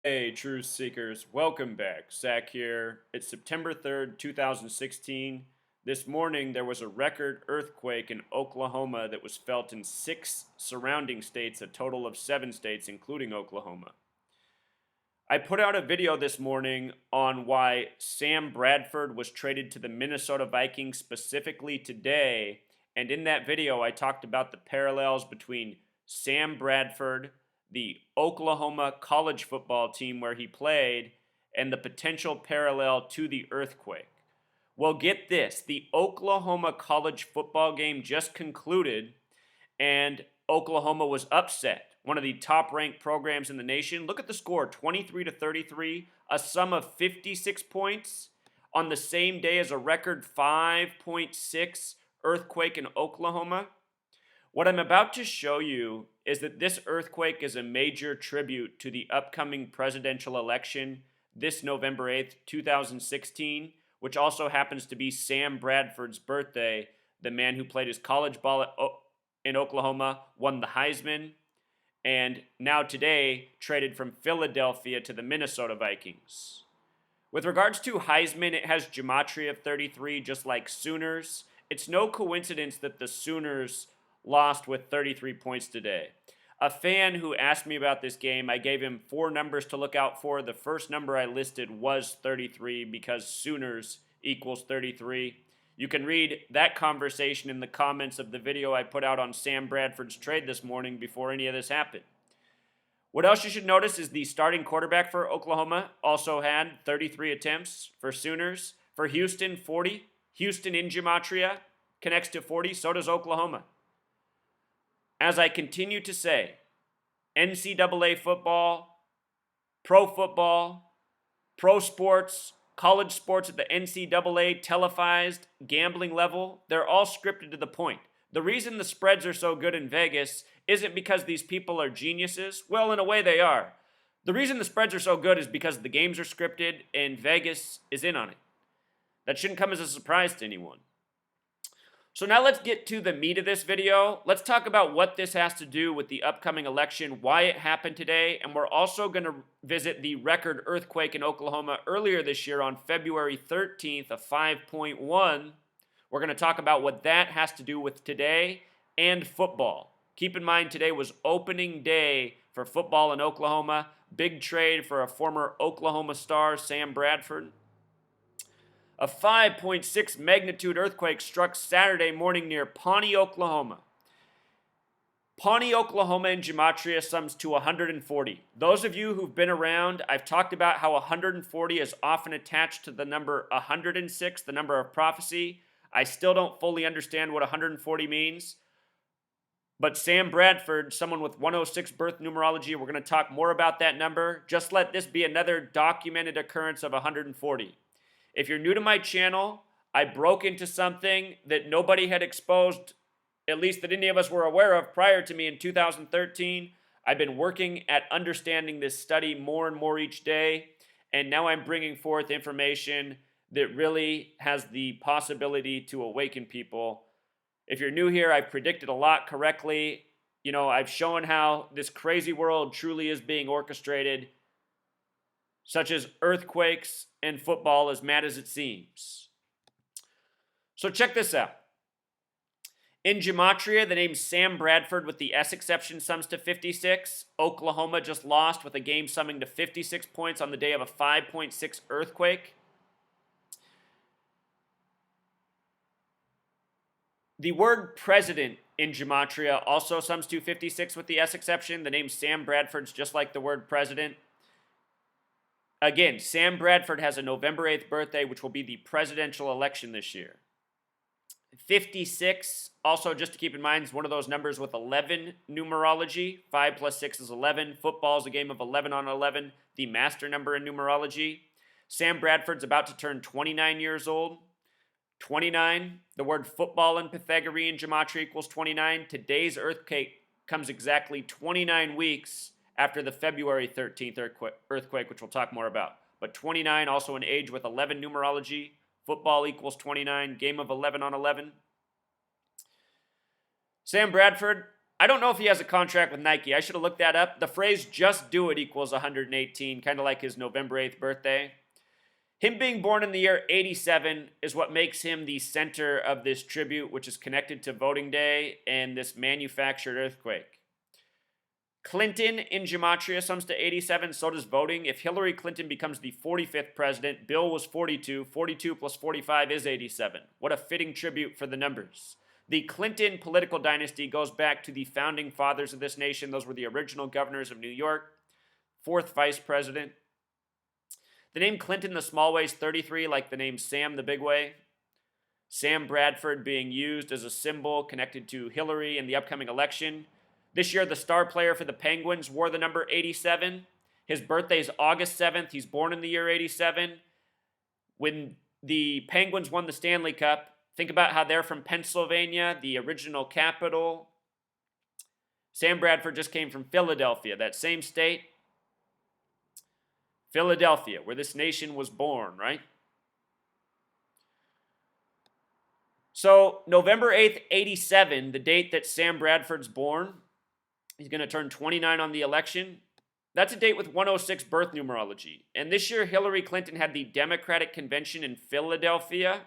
Hey, truth seekers, welcome back. Zach here. It's September 3rd, 2016. This morning, there was a record earthquake in Oklahoma that was felt in 6 surrounding states, a total of 7 states, including Oklahoma. I put out a video this morning on why Sam Bradford was traded to the Minnesota Vikings specifically today. And in that video, I talked about the parallels between Sam Bradford, the Oklahoma college football team where he played, and the potential parallel to the earthquake. Well, get this, the Oklahoma college football game just concluded, and Oklahoma was upset. One of the top ranked programs in the nation. Look at the score, 23 to 33, a sum of 56 points on the same day as a record 5.6 earthquake in Oklahoma. What I'm about to show you is that this earthquake is a major tribute to the upcoming presidential election this November 8th, 2016, which also happens to be Sam Bradford's birthday, the man who played his college ball in Oklahoma, won the Heisman, and now today traded from Philadelphia to the Minnesota Vikings. With regards to Heisman, it has gematria of 33, just like Sooners. It's no coincidence that the Sooners lost with 33 points today. A fan who asked me about this game, I gave him 4 numbers to look out for. The first number I listed was 33 because Sooners equals 33. You can read that conversation in the comments of the video I put out on Sam Bradford's trade this morning before any of this happened. What else you should notice is the starting quarterback for Oklahoma also had 33 attempts. For Sooners, for Houston, 40. Houston in gematria connects to 40, so does Oklahoma. As I continue to say, NCAA football, pro sports, college sports at the NCAA televised gambling level, they're all scripted to the point. The reason the spreads are so good in Vegas isn't because these people are geniuses. Well, in a way they are. The reason the spreads are so good is because the games are scripted and Vegas is in on it. That shouldn't come as a surprise to anyone. So now let's get to the meat of this video. Let's talk about what this has to do with the upcoming election, why it happened today, and we're also going to visit the record earthquake in Oklahoma earlier this year on February 13th of 5.1. We're going to talk about what that has to do with today and football. Keep in mind, today was opening day for football in Oklahoma. Big trade for a former Oklahoma star, Sam Bradford. A 5.6 magnitude earthquake struck Saturday morning near Pawnee, Oklahoma. Pawnee, Oklahoma in gematria sums to 140. Those of you who've been around, I've talked about how 140 is often attached to the number 106, the number of prophecy. I still don't fully understand what 140 means. But Sam Bradford, someone with 106 birth numerology, we're going to talk more about that number. Just let this be another documented occurrence of 140. If you're new to my channel, I broke into something that nobody had exposed, at least that any of us were aware of prior to me in 2013. I've been working at understanding this study more and more each day, and now I'm bringing forth information that really has the possibility to awaken people. If you're new here, I've predicted a lot correctly. I've shown how this crazy world truly is being orchestrated, such as earthquakes and football, as mad as it seems. So check this out. In gematria, the name Sam Bradford with the S exception sums to 56. Oklahoma just lost with a game summing to 56 points on the day of a 5.6 earthquake. The word president in gematria also sums to 56 with the S exception. The name Sam Bradford's just like the word president. Again, Sam Bradford has a November 8th birthday, which will be the presidential election this year. 56, also just to keep in mind, is one of those numbers with 11 numerology. 5 plus 6 is 11. Football is a game of 11 on 11, the master number in numerology. Sam Bradford's about to turn 29 years old. 29, the word football in Pythagorean gematria equals 29. Today's earthquake comes exactly 29 weeks after the February 13th earthquake, which we'll talk more about. But 29, also an age with 11 numerology. Football equals 29, game of 11 on 11. Sam Bradford, I don't know if he has a contract with Nike. I should have looked that up. The phrase "just do it" equals 118, kind of like his November 8th birthday. Him being born in the year 87 is what makes him the center of this tribute, which is connected to voting day and this manufactured earthquake. Clinton in gematria sums to 87, so does voting. If Hillary Clinton becomes the 45th president, Bill was 42. 42 plus 45 is 87. What a fitting tribute for the numbers. The Clinton political dynasty goes back to the founding fathers of this nation. Those were the original governors of New York, fourth vice president. The name Clinton the small way is 33, like the name Sam the big way. Sam Bradford being used as a symbol connected to Hillary in the upcoming election. This year, the star player for the Penguins wore the number 87. His birthday is August 7th. He's born in the year 87. When the Penguins won the Stanley Cup, think about how they're from Pennsylvania, the original capital. Sam Bradford just came from Philadelphia, that same state. Philadelphia, where this nation was born, right? So, November 8th, 87, the date that Sam Bradford's born, he's going to turn 29 on the election. That's a date with 106 birth numerology. And this year, Hillary Clinton had the Democratic Convention in Philadelphia.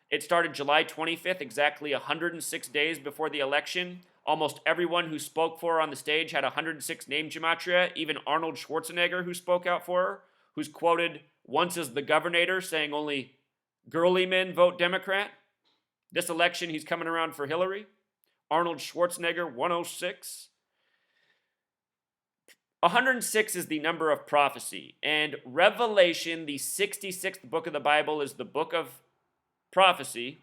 It started July 25th, exactly 106 days before the election. Almost everyone who spoke for her on the stage had 106 name gematria. Even Arnold Schwarzenegger, who spoke out for her, who's quoted once as the governor saying only girly men vote Democrat. This election, he's coming around for Hillary. Arnold Schwarzenegger, 106. 106 is the number of prophecy. And Revelation, the 66th book of the Bible, is the book of prophecy.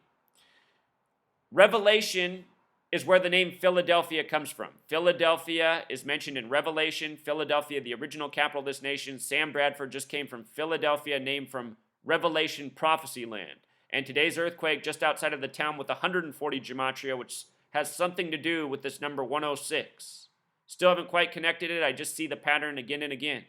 Revelation is where the name Philadelphia comes from. Philadelphia is mentioned in Revelation. Philadelphia, the original capital of this nation. Sam Bradford just came from Philadelphia, named from Revelation prophecy land. And today's earthquake just outside of the town with 140 gematria, which has something to do with this number 106. Still haven't quite connected it. I just see the pattern again and again.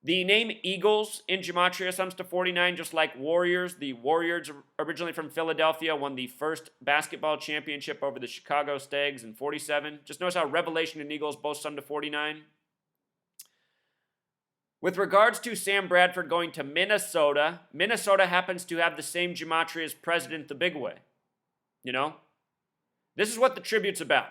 The name Eagles in gematria sums to 49, just like Warriors. The Warriors, originally from Philadelphia, won the first basketball championship over the Chicago Stags in 47. Just notice how Revelation and Eagles both sum to 49. With regards to Sam Bradford going to Minnesota, Minnesota happens to have the same gematria as President the Big Way. You know? This is what the tribute's about.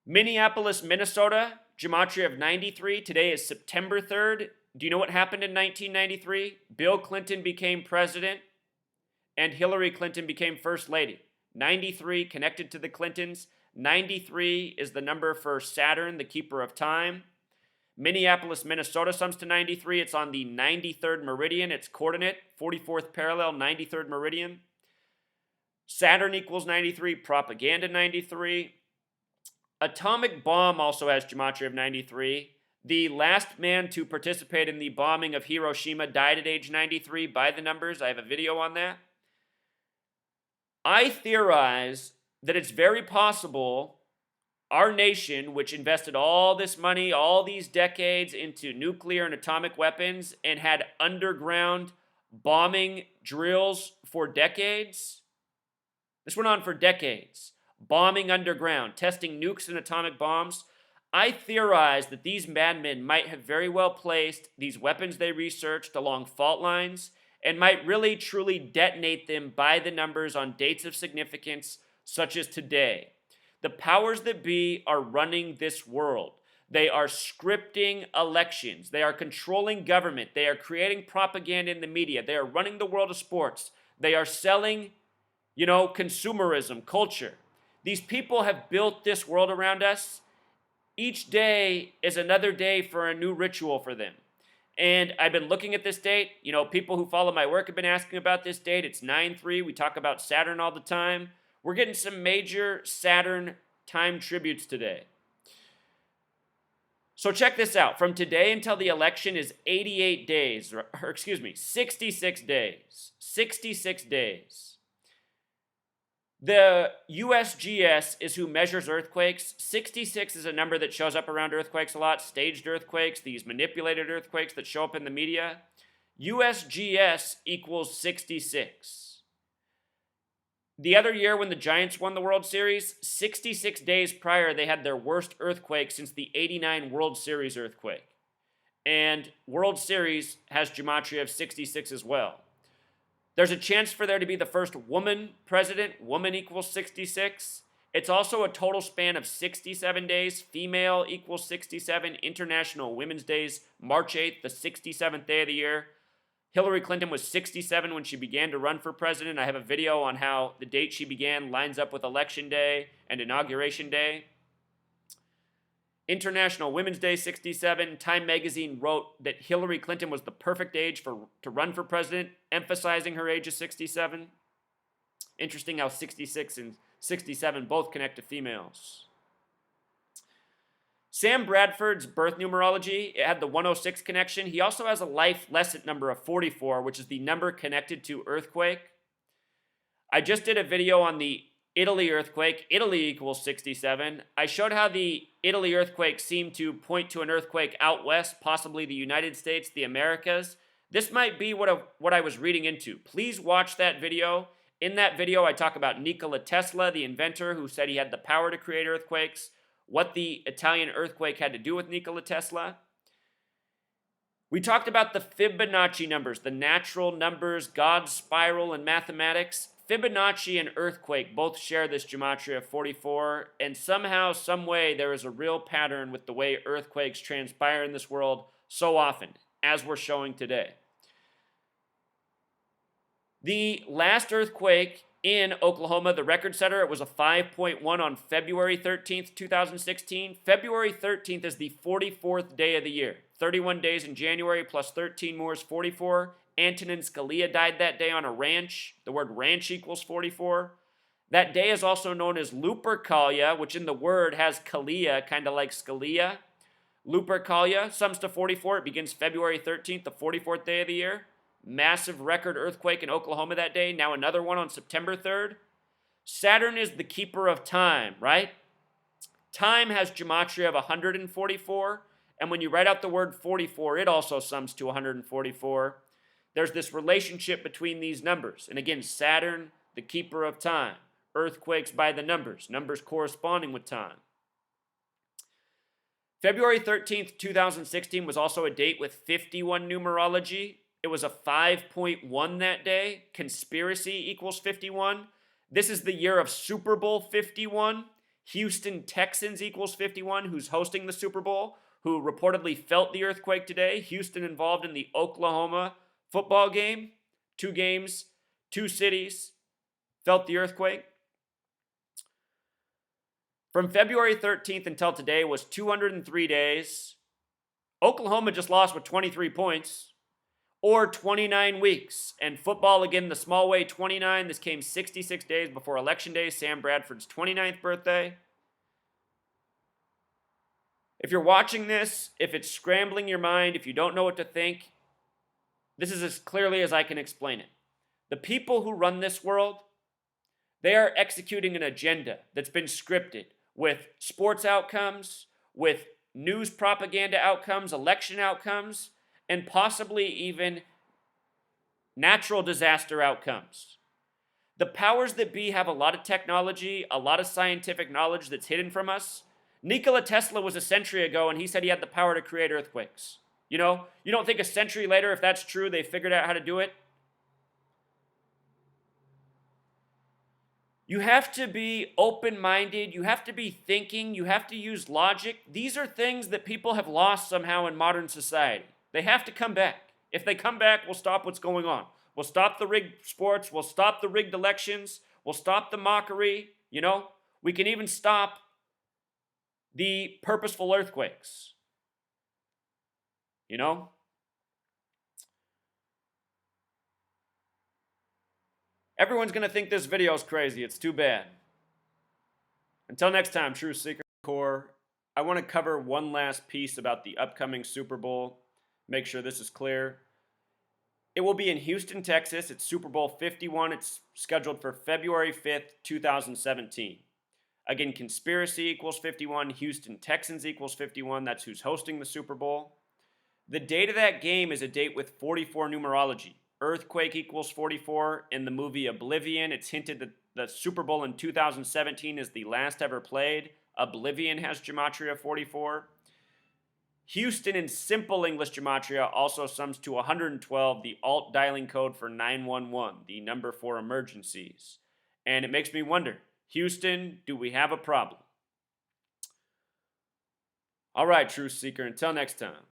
Minneapolis, Minnesota, gematria of 93. Today is September 3rd. Do you know what happened in 1993? Bill Clinton became president and Hillary Clinton became first lady. 93 connected to the Clintons. 93 is the number for Saturn, the keeper of time. Minneapolis, Minnesota sums to 93. It's on the 93rd meridian. Its coordinate, 44th parallel, 93rd meridian. Saturn equals 93. Propaganda 93. Atomic bomb also has gematria of 93. The last man to participate in the bombing of Hiroshima died at age 93 by the numbers. I have a video on that. I theorize that it's very possible our nation, which invested all this money, all these decades into nuclear and atomic weapons and had underground bombing drills for decades. This went on for decades. Bombing underground, testing nukes and atomic bombs. I theorize that these madmen might have very well placed these weapons they researched along fault lines and might really truly detonate them by the numbers on dates of significance such as today. The powers that be are running this world. They are scripting elections. They are controlling government. They are creating propaganda in the media. They are running the world of sports. They are selling, consumerism, culture. These people have built this world around us. Each day is another day for a new ritual for them. And I've been looking at this date. People who follow my work have been asking about this date. It's 9/3. We talk about Saturn all the time. We're getting some major Saturn time tributes today. So check this out. From today until the election is 88 days, 66 days. 66 days. The USGS is who measures earthquakes. 66 is a number that shows up around earthquakes a lot. Staged earthquakes, these manipulated earthquakes that show up in the media. USGS equals 66. The other year when the Giants won the World Series, 66 days prior, they had their worst earthquake since the 89 World Series earthquake. And World Series has gematria of 66 as well. There's a chance for there to be the first woman president. Woman equals 66. It's also a total span of 67 days. Female equals 67. International Women's Days, March 8th, the 67th day of the year. Hillary Clinton was 67 when she began to run for president. I have a video on how the date she began lines up with Election Day and Inauguration Day. International Women's Day, 67. Time magazine wrote that Hillary Clinton was the perfect age to run for president, emphasizing her age of 67. Interesting how 66 and 67 both connect to females. Sam Bradford's birth numerology, it had the 106 connection. He also has a life lesson number of 44, which is the number connected to earthquake. I just did a video on the Italy earthquake. Italy equals 67. I showed how the Italy earthquake seemed to point to an earthquake out west, possibly the United States, the Americas. This might be what I was reading into. Please watch that video. In that video, I talk about Nikola Tesla, the inventor who said he had the power to create earthquakes, what the Italian earthquake had to do with Nikola Tesla. We talked about the Fibonacci numbers, the natural numbers, God's spiral, and mathematics. Fibonacci and earthquake both share this gematria of 44, and somehow, some way, there is a real pattern with the way earthquakes transpire in this world so often, as we're showing today. The last earthquake in Oklahoma, the record setter, it was a 5.1 on February 13th, 2016. February 13th is the 44th day of the year. 31 days in January plus 13 more is 44. Antonin Scalia died that day on a ranch. The word ranch equals 44. That day is also known as Lupercalia, which in the word has Kalia, kind of like Scalia. Lupercalia sums to 44. It begins February 13th, the 44th day of the year. Massive record earthquake in Oklahoma that day. Now another one on September 3rd. Saturn is the keeper of time, right? Time has gematria of 144. And when you write out the word 44, it also sums to 144. There's this relationship between these numbers. And again, Saturn, the keeper of time. Earthquakes by the numbers. Numbers corresponding with time. February 13th, 2016 was also a date with 51 numerology. It was a 5.1 that day. Conspiracy equals 51. This is the year of Super Bowl 51. Houston Texans equals 51, who's hosting the Super Bowl, who reportedly felt the earthquake today. Houston involved in the Oklahoma football game. 2 games, 2 cities felt the earthquake. From February 13th until today was 203 days. Oklahoma just lost with 23 points. Or 29 weeks. And football, again, the small way, 29. This came 66 days before Election Day, Sam Bradford's 29th birthday. If you're watching this, if it's scrambling your mind, if you don't know what to think, this is as clearly as I can explain it. The people who run this world, they are executing an agenda that's been scripted with sports outcomes, with news propaganda outcomes, election outcomes, and possibly even natural disaster outcomes. The powers that be have a lot of technology, a lot of scientific knowledge that's hidden from us. Nikola Tesla was a century ago, and he said he had the power to create earthquakes. You know, you don't think a century later, if that's true, they figured out how to do it? You have to be open-minded. You have to be thinking. You have to use logic. These are things that people have lost somehow in modern society. They have to come back. If they come back, we'll stop what's going on. We'll stop the rigged sports. We'll stop the rigged elections. We'll stop the mockery. You know, we can even stop the purposeful earthquakes. You know? Everyone's going to think this video is crazy. It's too bad. Until next time, True Seeker Core, I want to cover one last piece about the upcoming Super Bowl. Make sure this is clear. It will be in Houston, Texas. It's Super Bowl 51. It's scheduled for February 5th, 2017. Again, conspiracy equals 51. Houston Texans equals 51. That's who's hosting the Super Bowl. The date of that game is a date with 44 numerology. Earthquake equals 44. In the movie Oblivion, it's hinted that the Super Bowl in 2017 is the last ever played. Oblivion has gematria 44. Houston in simple English gematria also sums to 112, the alt dialing code for 911, the number for emergencies. And it makes me wonder, Houston, do we have a problem? All right, Truth Seeker, until next time.